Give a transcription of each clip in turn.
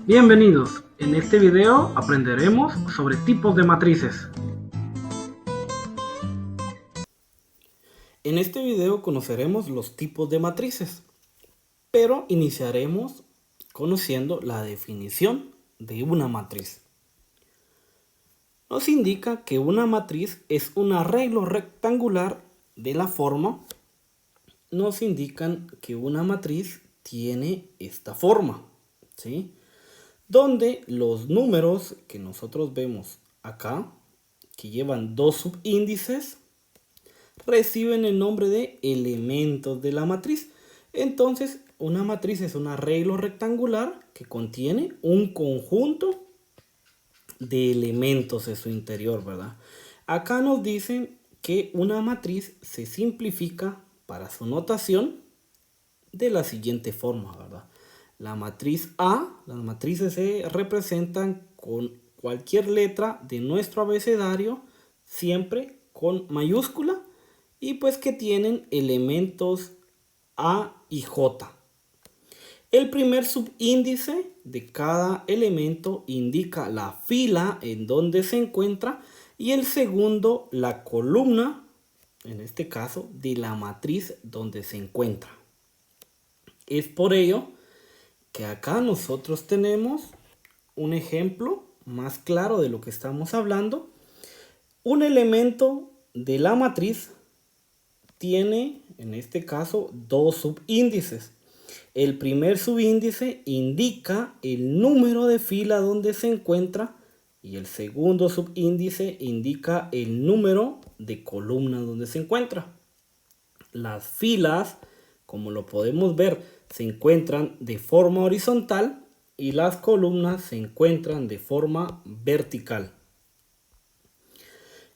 Bienvenidos, en este video aprenderemos sobre tipos de matrices. En este video conoceremos los tipos de matrices, pero iniciaremos conociendo la definición de una matriz. Nos indica que una matriz es un arreglo rectangular de la forma. Nos indican que una matriz tiene esta forma, ¿sí? Donde los números que nosotros vemos acá, que llevan dos subíndices, reciben el nombre de elementos de la matriz. Entonces, una matriz es un arreglo rectangular que contiene un conjunto de elementos en su interior, ¿verdad? Acá nos dicen que una matriz se simplifica para su notación de la siguiente forma, ¿verdad? La matriz A, las matrices se representan con cualquier letra de nuestro abecedario, siempre con mayúscula, y pues que tienen elementos A y J. El primer subíndice de cada elemento indica la fila en donde se encuentra y el segundo la columna, en este caso, de la matriz donde se encuentra. Es por ello que acá nosotros tenemos un ejemplo más claro de lo que estamos hablando. Un elemento de la matriz tiene, en este caso, dos subíndices. El primer subíndice indica el número de fila donde se encuentra y el segundo subíndice indica el número de columna donde se encuentra. Las filas, como lo podemos ver, se encuentran de forma horizontal y las columnas se encuentran de forma vertical.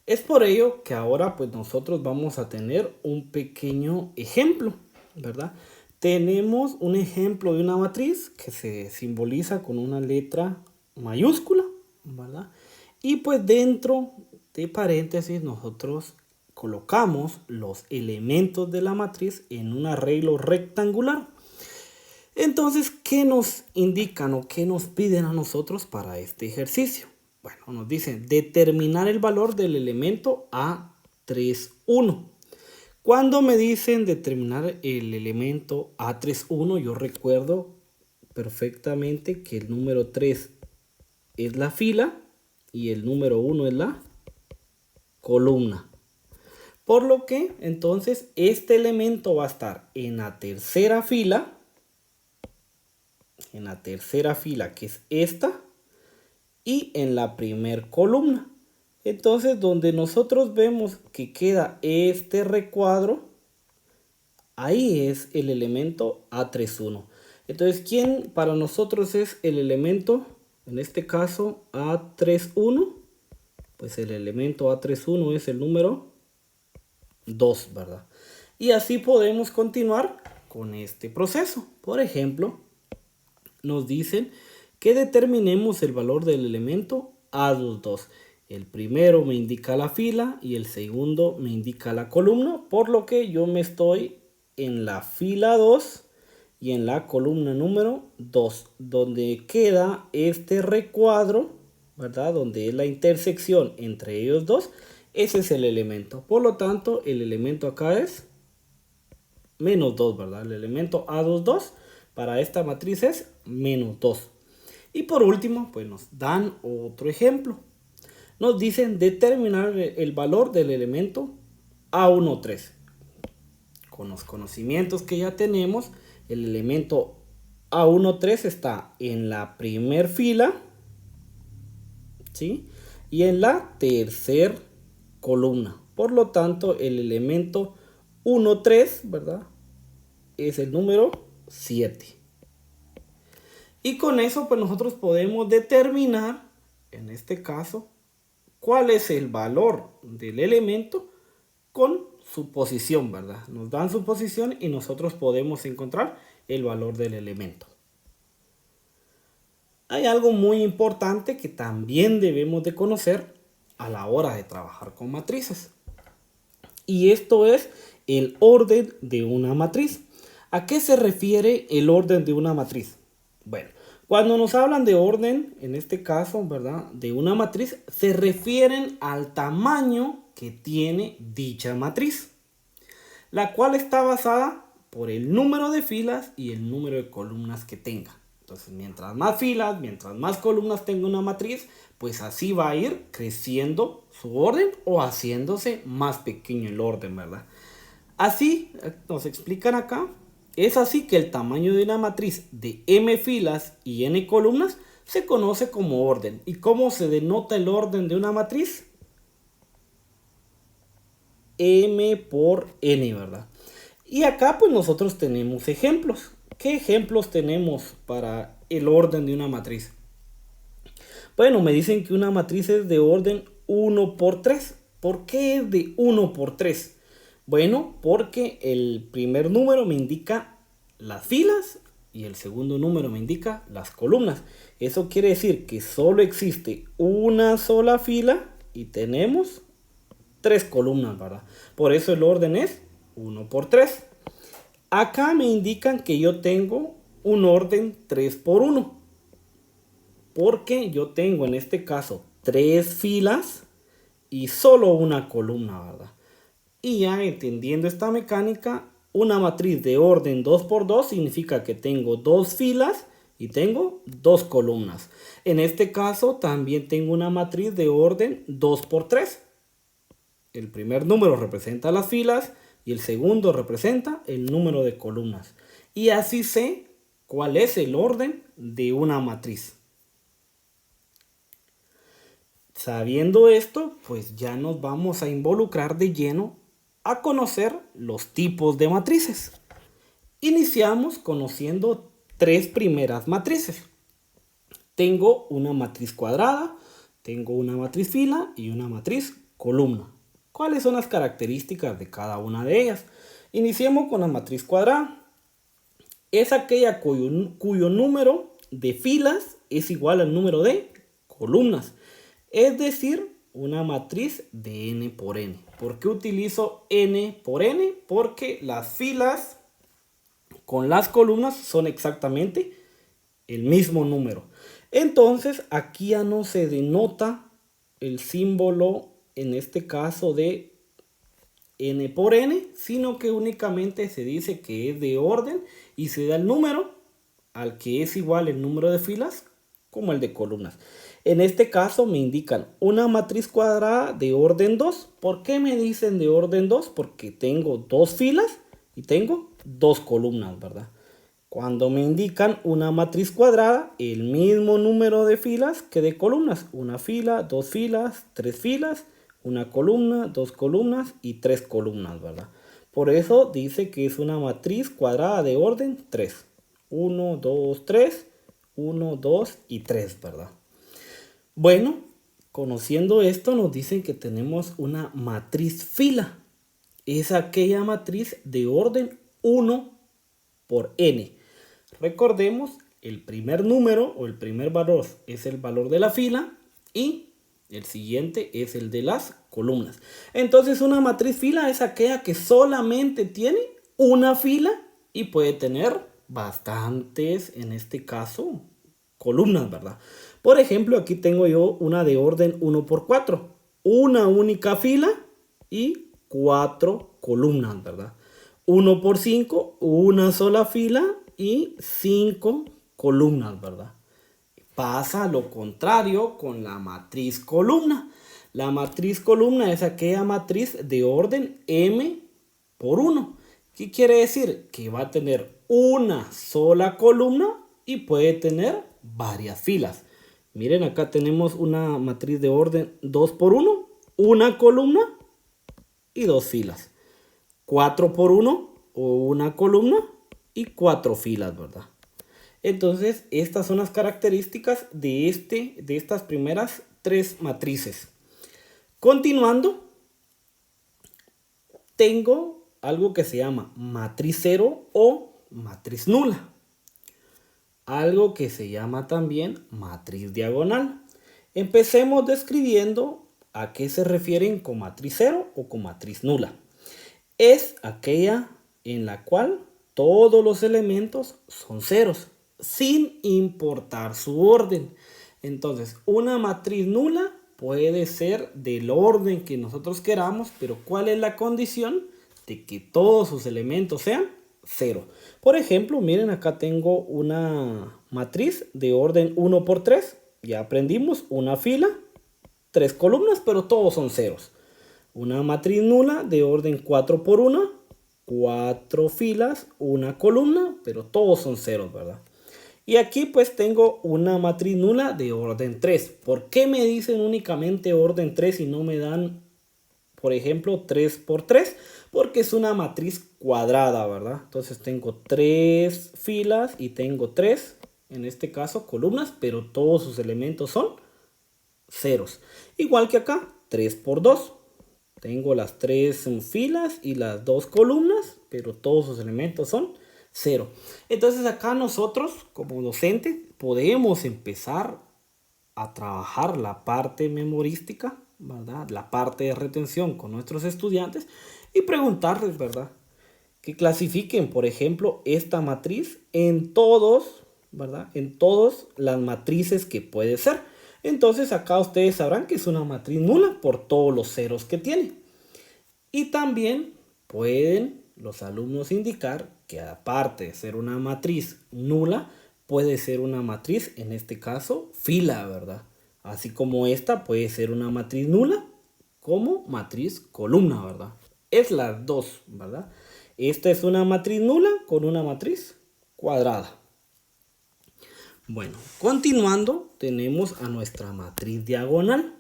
Es por ello que ahora pues nosotros vamos a tener un pequeño ejemplo, ¿verdad? Tenemos un ejemplo de una matriz que se simboliza con una letra mayúscula, ¿verdad? Y pues dentro de paréntesis nosotros colocamos los elementos de la matriz en un arreglo rectangular. Entonces, ¿qué nos indican o qué nos piden a nosotros para este ejercicio? Bueno, nos dicen determinar el valor del elemento A31. Cuando me dicen determinar el elemento A31, yo recuerdo perfectamente que el número 3 es la fila y el número 1 es la columna. Por lo que entonces este elemento va a estar en la tercera fila, que es esta, y en la primer columna. Entonces, donde nosotros vemos que queda este recuadro, ahí es el elemento A31. Entonces, ¿quién para nosotros es el elemento, en este caso, A31? Pues el elemento A31 es el número 2, ¿verdad? Y así podemos continuar con este proceso. Por ejemplo, nos dicen que determinemos el valor del elemento A22. El primero me indica la fila y el segundo me indica la columna, por lo que yo me estoy en la fila 2 y en la columna número 2, donde queda este recuadro, ¿verdad? Donde es la intersección entre ellos dos, ese es el elemento. Por lo tanto, el elemento acá es menos 2, ¿verdad? El elemento A22 para esta matriz es menos 2. Y por último, pues nos dan otro ejemplo. Nos dicen determinar el valor del elemento A13. Con los conocimientos que ya tenemos, el elemento A13 está en la primer fila, ¿sí? Y en la tercer columna. Por lo tanto, el elemento 13, ¿verdad? Es el número 7. Y con eso pues nosotros podemos determinar, en este caso, cuál es el valor del elemento con su posición, ¿verdad? Nos dan su posición y nosotros podemos encontrar el valor del elemento. Hay algo muy importante que también debemos de conocer a la hora de trabajar con matrices. Y esto es el orden de una matriz. ¿A qué se refiere el orden de una matriz? Bueno, cuando nos hablan de orden, en este caso, ¿verdad? De una matriz, se refieren al tamaño que tiene dicha matriz, la cual está basada por el número de filas y el número de columnas que tenga. Entonces, mientras más filas, mientras más columnas tenga una matriz, pues así va a ir creciendo su orden o haciéndose más pequeño el orden, ¿verdad? Así, nos explican acá, es así que el tamaño de una matriz de m filas y n columnas se conoce como orden. ¿Y cómo se denota el orden de una matriz? M por n, ¿verdad? Y acá pues nosotros tenemos ejemplos. ¿Qué ejemplos tenemos para el orden de una matriz? Bueno, me dicen que una matriz es de orden 1 por 3. ¿Por qué es de 1 por 3? Bueno, porque el primer número me indica las filas y el segundo número me indica las columnas. Eso quiere decir que solo existe una sola fila y tenemos 3 columnas, ¿verdad? Por eso el orden es 1 por 3. Acá me indican que yo tengo un orden 3 por 1. Porque yo tengo en este caso 3 filas y solo una columna, ¿verdad? Y ya entendiendo esta mecánica, una matriz de orden 2 por 2 significa que tengo 2 filas y tengo 2 columnas. En este caso también tengo una matriz de orden 2 por 3. El primer número representa las filas y el segundo representa el número de columnas. Y así sé cuál es el orden de una matriz. Sabiendo esto, pues ya nos vamos a involucrar de lleno a conocer los tipos de matrices. Iniciamos conociendo 3 primeras matrices. Tengo una matriz cuadrada, tengo una matriz fila y una matriz columna. ¿Cuáles son las características de cada una de ellas? Iniciemos con la matriz cuadrada. Es aquella cuyo número de filas es igual al número de columnas. Es decir, una matriz de n por n. ¿Por qué utilizo n por n? Porque las filas con las columnas son exactamente el mismo número. Entonces, aquí ya no se denota el símbolo, en este caso de n por n, sino que únicamente se dice que es de orden y se da el número al que es igual el número de filas como el de columnas. En este caso me indican una matriz cuadrada de orden 2. ¿Por qué me dicen de orden 2? Porque tengo 2 filas y tengo 2 columnas, ¿verdad? Cuando me indican una matriz cuadrada, el mismo número de filas que de columnas. Una fila, 2 filas, 3 filas, una columna, 2 columnas y 3 columnas, ¿verdad? Por eso dice que es una matriz cuadrada de orden 3. 1, 2, 3, 1, 2 y 3, ¿verdad? Bueno, conociendo esto nos dicen que tenemos una matriz fila. Es aquella matriz de orden 1 por n. Recordemos, el primer número o el primer valor es el valor de la fila y el siguiente es el de las columnas. Entonces una matriz fila es aquella que solamente tiene una fila y puede tener bastantes, en este caso, columnas, ¿verdad? Por ejemplo, aquí tengo yo una de orden 1 por 4. Una única fila y 4 columnas, ¿verdad? 1 por 5, una sola fila y 5 columnas, ¿verdad? Pasa lo contrario con la matriz columna. La matriz columna es aquella matriz de orden m por 1. ¿Qué quiere decir? Que va a tener una sola columna y puede tener varias filas. Miren, acá tenemos una matriz de orden 2 por 1, una columna y 2 filas. 4 por 1 o una columna y 4 filas, ¿verdad? Entonces, estas son las características de estas primeras 3 matrices. Continuando, tengo algo que se llama matriz cero o matriz nula. Algo que se llama también matriz diagonal. Empecemos describiendo a qué se refieren con matriz cero o con matriz nula. Es aquella en la cual todos los elementos son ceros. sin importar su orden. Entonces, una matriz nula puede ser del orden que nosotros queramos, pero ¿cuál es la condición? De que todos sus elementos sean 0. Por ejemplo, miren, acá tengo una matriz de orden 1 por 3. Ya aprendimos una fila, 3 columnas, pero todos son ceros. Una matriz nula de orden 4 por 1, 4 filas, una columna, pero todos son ceros, ¿verdad? Y aquí pues tengo una matriz nula de orden 3. ¿Por qué me dicen únicamente orden 3 y no me dan, por ejemplo, 3 por 3? Porque es una matriz cuadrada, ¿verdad? Entonces tengo 3 filas y tengo 3, en este caso, columnas, pero todos sus elementos son ceros. Igual que acá, 3 por 2. Tengo las 3 filas y las 2 columnas, pero todos sus elementos son 0. Entonces acá nosotros, como docentes, podemos empezar a trabajar la parte memorística, ¿verdad? La parte de retención con nuestros estudiantes y preguntarles, ¿verdad? Que clasifiquen, por ejemplo, esta matriz en todos, ¿verdad? En todas las matrices que puede ser. Entonces acá ustedes sabrán que es una matriz nula por todos los ceros que tiene. Y también pueden los alumnos indicar que aparte de ser una matriz nula, puede ser una matriz, en este caso, fila, ¿verdad? Así como esta puede ser una matriz nula como matriz columna, ¿verdad? Es las dos, ¿verdad? Esta es una matriz nula con una matriz cuadrada. Bueno, continuando, tenemos a nuestra matriz diagonal.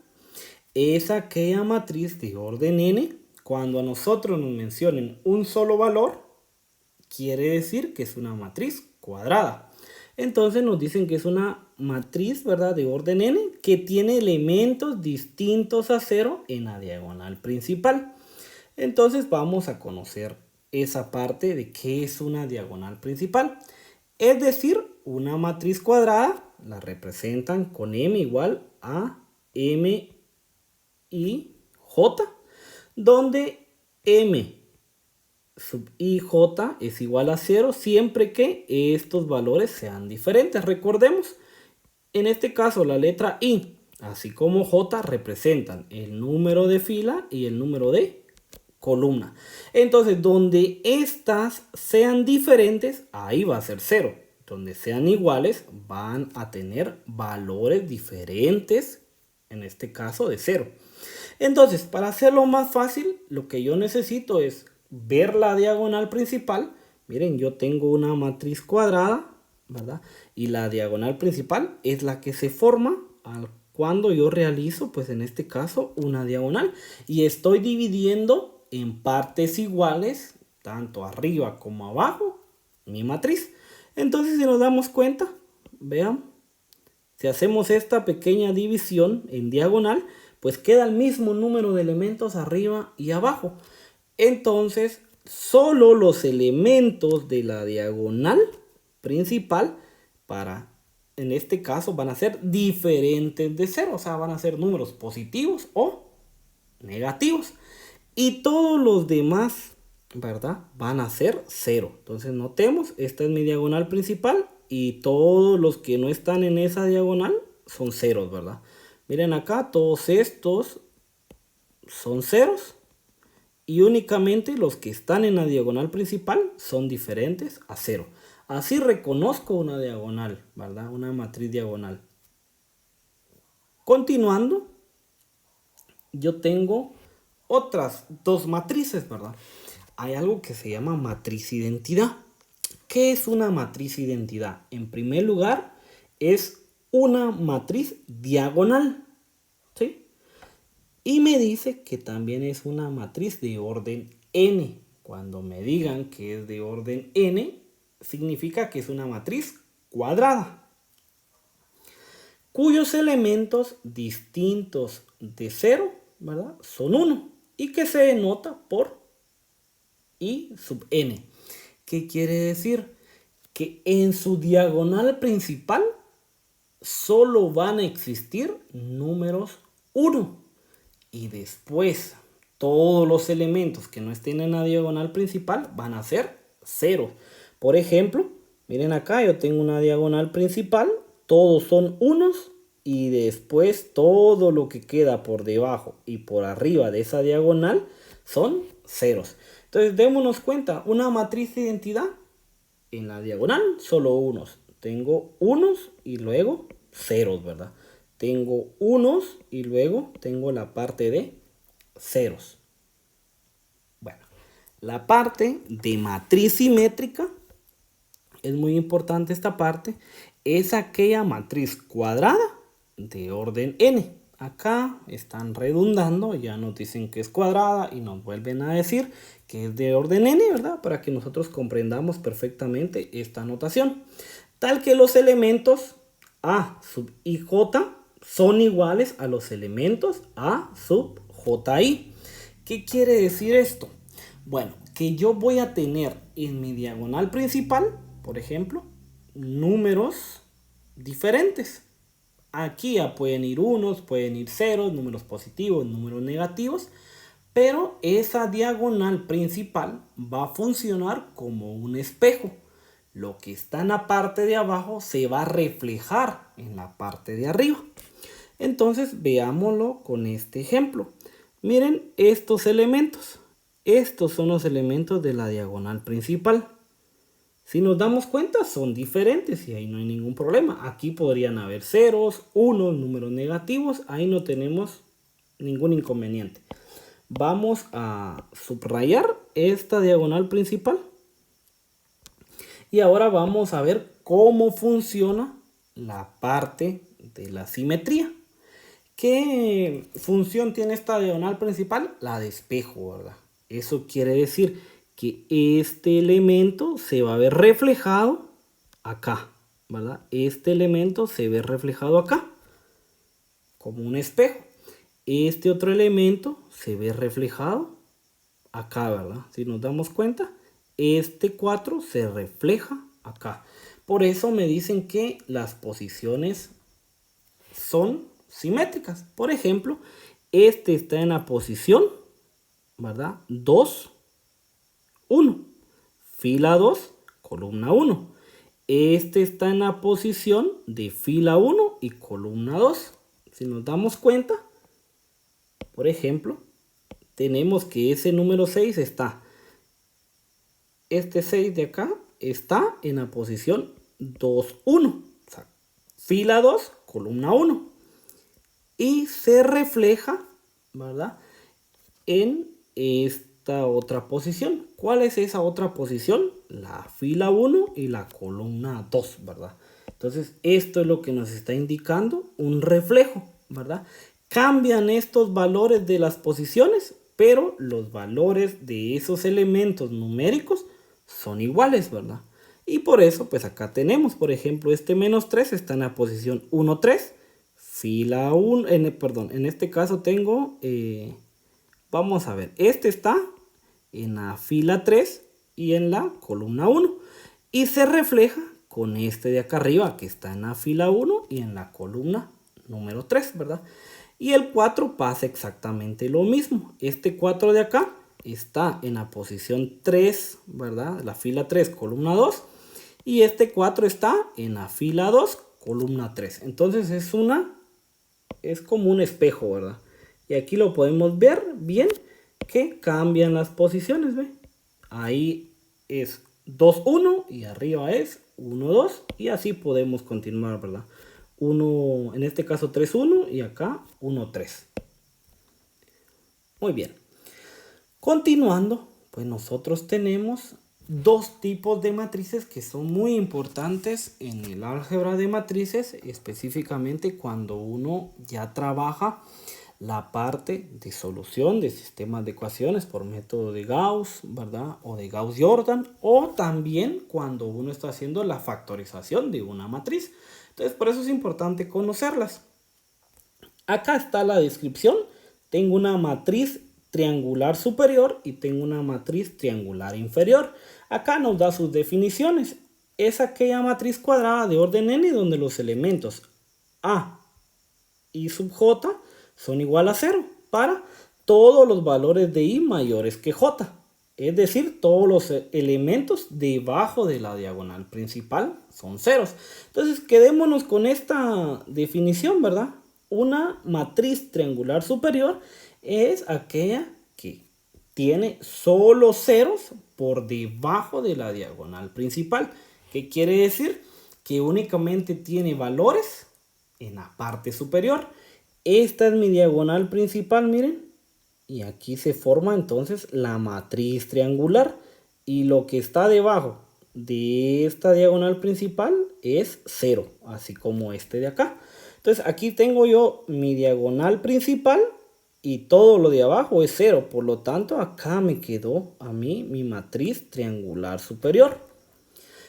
Es aquella matriz de orden n. Cuando a nosotros nos mencionen un solo valor, quiere decir que es una matriz cuadrada. Entonces nos dicen que es una matriz, ¿verdad?, de orden n que tiene elementos distintos a 0 en la diagonal principal. Entonces vamos a conocer esa parte de qué es una diagonal principal. Es decir, una matriz cuadrada la representan con m igual a m y j, donde m sub i j es igual a 0 siempre que estos valores sean diferentes. Recordemos, en este caso la letra i, así como j, representan el número de fila y el número de columna. Entonces, donde estas sean diferentes, ahí va a ser 0. Donde sean iguales, van a tener valores diferentes, en este caso de 0. Entonces, para hacerlo más fácil, lo que yo necesito es ver la diagonal principal. Miren, yo tengo una matriz cuadrada, ¿verdad? Y la diagonal principal es la que se forma cuando yo realizo, pues en este caso, una diagonal. Y estoy dividiendo en partes iguales, tanto arriba como abajo, mi matriz. Entonces, si nos damos cuenta, vean, si hacemos esta pequeña división en diagonal, pues queda el mismo número de elementos arriba y abajo. Entonces, solo los elementos de la diagonal principal, en este caso, van a ser diferentes de 0. O sea, van a ser números positivos o negativos. Y todos los demás, ¿verdad?, van a ser 0. Entonces notemos, esta es mi diagonal principal y todos los que no están en esa diagonal son ceros, ¿verdad? Miren acá, todos estos son ceros y únicamente los que están en la diagonal principal son diferentes a 0. Así reconozco una diagonal, ¿verdad? Una matriz diagonal. Continuando, yo tengo otras dos matrices, ¿verdad? Hay algo que se llama matriz identidad. ¿Qué es una matriz identidad? En primer lugar, es una matriz diagonal, ¿sí? Y me dice que también es una matriz de orden n. Cuando me digan que es de orden n, significa que es una matriz cuadrada, cuyos elementos distintos de 0, ¿verdad?, son 1 y que se denota por i sub n. ¿Qué quiere decir? Que en su diagonal principal solo van a existir números 1 y después todos los elementos que no estén en la diagonal principal van a ser 0. Por ejemplo, Miren acá, yo tengo una diagonal principal, todos son unos y después todo lo que queda por debajo y por arriba de esa diagonal son ceros. Entonces démonos cuenta, una matriz de identidad en la diagonal solo unos. Tengo unos y luego ceros, ¿verdad? Tengo unos y luego tengo la parte de ceros. Bueno, la parte de matriz simétrica, es muy importante esta parte, es aquella matriz cuadrada de orden n. Acá están redundando, ya nos dicen que es cuadrada y nos vuelven a decir que es de orden n, ¿verdad? Para que nosotros comprendamos perfectamente esta notación. Tal que los elementos a sub i j son iguales a los elementos a sub ji. ¿Qué quiere decir esto? Bueno, que yo voy a tener en mi diagonal principal, por ejemplo, números diferentes. Aquí ya pueden ir unos, pueden ir ceros, números positivos, números negativos, pero esa diagonal principal va a funcionar como un espejo. Lo que está en la parte de abajo se va a reflejar en la parte de arriba. Entonces veámoslo con este ejemplo. Miren estos elementos. Estos son los elementos de la diagonal principal. Si nos damos cuenta, son diferentes y ahí no hay ningún problema. Aquí podrían haber ceros, unos, números negativos. Ahí no tenemos ningún inconveniente. Vamos a subrayar esta diagonal principal. Y ahora vamos a ver cómo funciona la parte de la simetría. ¿Qué función tiene esta diagonal principal? La de espejo, ¿verdad? Eso quiere decir que este elemento se va a ver reflejado acá, ¿verdad? Este elemento se ve reflejado acá, como un espejo. Este otro elemento se ve reflejado acá, ¿verdad? Si nos damos cuenta, este 4 se refleja acá. Por eso me dicen que las posiciones son simétricas. Por ejemplo, este está en la posición, ¿verdad? 2, 1. Fila 2, columna 1. Este está en la posición de fila 1 y columna 2. Si nos damos cuenta, por ejemplo, tenemos que ese número 6 está. Este 6 de acá está en la posición 2, 1. O sea, fila 2, columna 1. Y se refleja, ¿verdad? En esta otra posición. ¿Cuál es esa otra posición? La fila 1 y la columna 2, ¿verdad? Entonces, esto es lo que nos está indicando un reflejo, ¿verdad? Cambian estos valores de las posiciones, pero los valores de esos elementos numéricos son iguales, ¿verdad? Y por eso, pues acá tenemos, por ejemplo, este menos 3 está en la posición 1, 3. Fila 1, en este caso tengo, vamos a ver, este está en la fila 3 y en la columna 1. Y se refleja con este de acá arriba, que está en la fila 1 y en la columna número 3, ¿verdad? Y el 4 pasa exactamente lo mismo. Este 4 de acá está en la posición 3, ¿verdad? La fila 3, columna 2. Y este 4 está en la fila 2, columna 3. Entonces es como un espejo, ¿verdad? Y aquí lo podemos ver bien que cambian las posiciones, ¿ve? Ahí es 2, 1 y arriba es 1, 2 y así podemos continuar, ¿verdad? 1, en este caso 3, 1 y acá 1, 3. Muy bien. Continuando, pues nosotros tenemos dos tipos de matrices que son muy importantes en el álgebra de matrices, específicamente cuando uno ya trabaja la parte de solución de sistemas de ecuaciones por método de Gauss, ¿verdad? O de Gauss-Jordan, o también cuando uno está haciendo la factorización de una matriz. Entonces, por eso es importante conocerlas. Acá está la descripción. Tengo una matriz triangular superior y tengo una matriz triangular inferior. Acá nos da sus definiciones. Es aquella matriz cuadrada de orden n donde los elementos a y sub j son igual a 0 para todos los valores de i mayores que j. Es decir, todos los elementos debajo de la diagonal principal son ceros. Entonces, quedémonos con esta definición, ¿verdad? Una matriz triangular superior es aquella que tiene solo ceros por debajo de la diagonal principal. ¿Qué quiere decir? Que únicamente tiene valores en la parte superior. Esta es mi diagonal principal, miren. Y aquí se forma entonces la matriz triangular. Y lo que está debajo de esta diagonal principal es 0, así como este de acá. Entonces aquí tengo yo mi diagonal principal y todo lo de abajo es 0. Por lo tanto, acá me quedó a mí mi matriz triangular superior.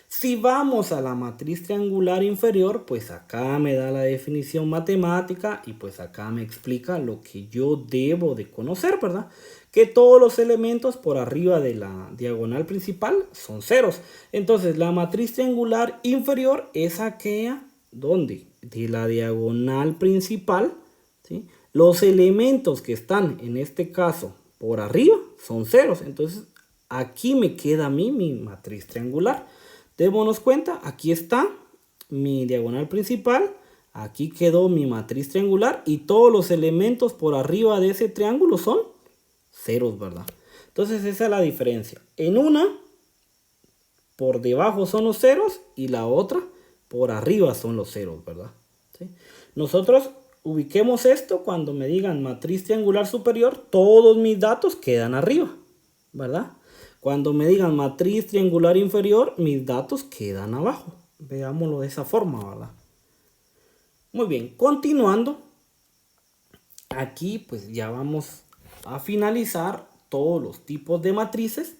Si vamos a la matriz triangular inferior, pues acá me da la definición matemática y pues acá me explica lo que yo debo de conocer, ¿verdad? Que todos los elementos por arriba de la diagonal principal son ceros. Entonces la matriz triangular inferior es aquella donde de la diagonal principal, ¿sí?, los elementos que están en este caso por arriba son ceros. Entonces aquí me queda a mí mi matriz triangular. Démonos cuenta, aquí está mi diagonal principal, aquí quedó mi matriz triangular y todos los elementos por arriba de ese triángulo son ceros, ¿verdad? Entonces esa es la diferencia. En una, por debajo son los ceros y la otra, por arriba son los ceros, ¿verdad? ¿Sí? Nosotros ubiquemos esto cuando me digan matriz triangular superior, todos mis datos quedan arriba, ¿verdad? Cuando me digan matriz triangular inferior, mis datos quedan abajo. Veámoslo de esa forma, ¿verdad? Muy bien, continuando. Aquí pues ya vamos a finalizar todos los tipos de matrices.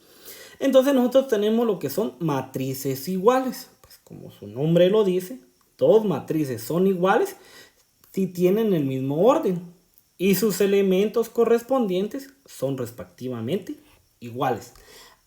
Entonces nosotros tenemos lo que son matrices iguales. Pues como su nombre lo dice, dos matrices son iguales si tienen el mismo orden. Y sus elementos correspondientes son respectivamente iguales.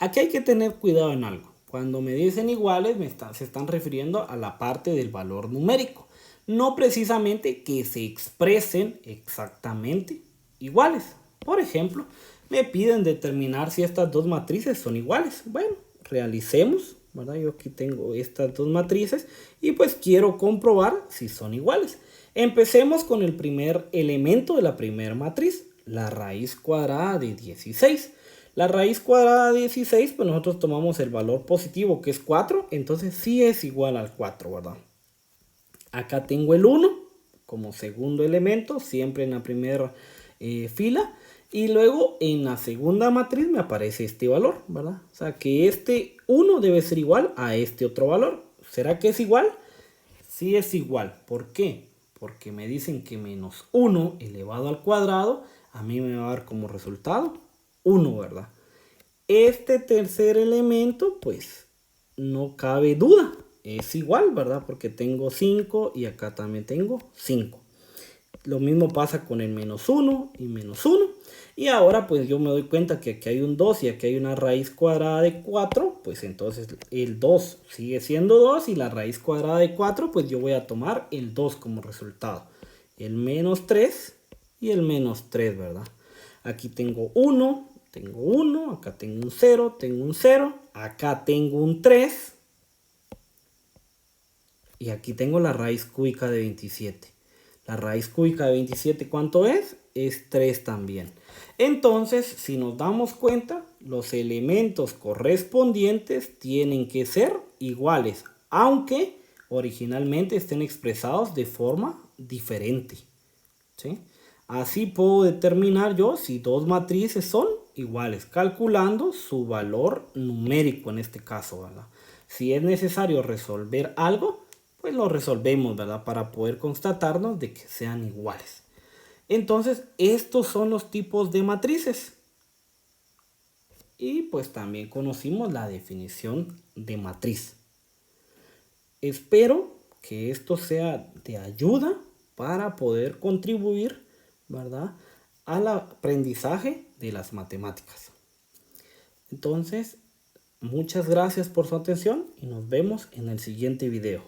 Aquí hay que tener cuidado en algo. Cuando me dicen iguales, se están refiriendo a la parte del valor numérico. No precisamente que se expresen exactamente iguales. Por ejemplo, me piden determinar si estas dos matrices son iguales. Bueno, realicemos, ¿verdad? Yo aquí tengo estas dos matrices y pues quiero comprobar si son iguales. Empecemos con el primer elemento de la primera matriz, la raíz cuadrada de 16. La raíz cuadrada de 16, pues nosotros tomamos el valor positivo que es 4, entonces sí es igual al 4, ¿verdad? Acá tengo el 1 como segundo elemento, siempre en la primera fila. Y luego en la segunda matriz me aparece este valor, ¿verdad? O sea que este 1 debe ser igual a este otro valor. ¿Será que es igual? Sí es igual. ¿Por qué? Porque me dicen que menos 1 elevado al cuadrado a mí me va a dar como resultado 1, ¿verdad? Este tercer elemento, pues, no cabe duda. Es igual, ¿verdad? Porque tengo 5 y acá también tengo 5. Lo mismo pasa con el menos 1 y menos 1. Y ahora, pues, yo me doy cuenta que aquí hay un 2 y aquí hay una raíz cuadrada de 4. Pues, entonces, el 2 sigue siendo 2 y la raíz cuadrada de 4, pues, yo voy a tomar el 2 como resultado. El menos 3 y el menos 3, ¿verdad? Aquí tengo 1. Tengo 1, acá tengo un 0, tengo un 0, acá tengo un 3 y aquí tengo la raíz cúbica de 27. La raíz cúbica de 27, ¿cuánto es? Es 3 también. Entonces, si nos damos cuenta, los elementos correspondientes tienen que ser iguales, aunque originalmente estén expresados de forma diferente, ¿sí? Así puedo determinar yo si dos matrices son iguales, calculando su valor numérico en este caso, ¿verdad? Si es necesario resolver algo, pues lo resolvemos, ¿verdad? Para poder constatarnos de que sean iguales. Entonces, estos son los tipos de matrices. Y pues también conocimos la definición de matriz. Espero que esto sea de ayuda para poder contribuir, ¿verdad?, al aprendizaje de las matemáticas. Entonces, muchas gracias por su atención y nos vemos en el siguiente video.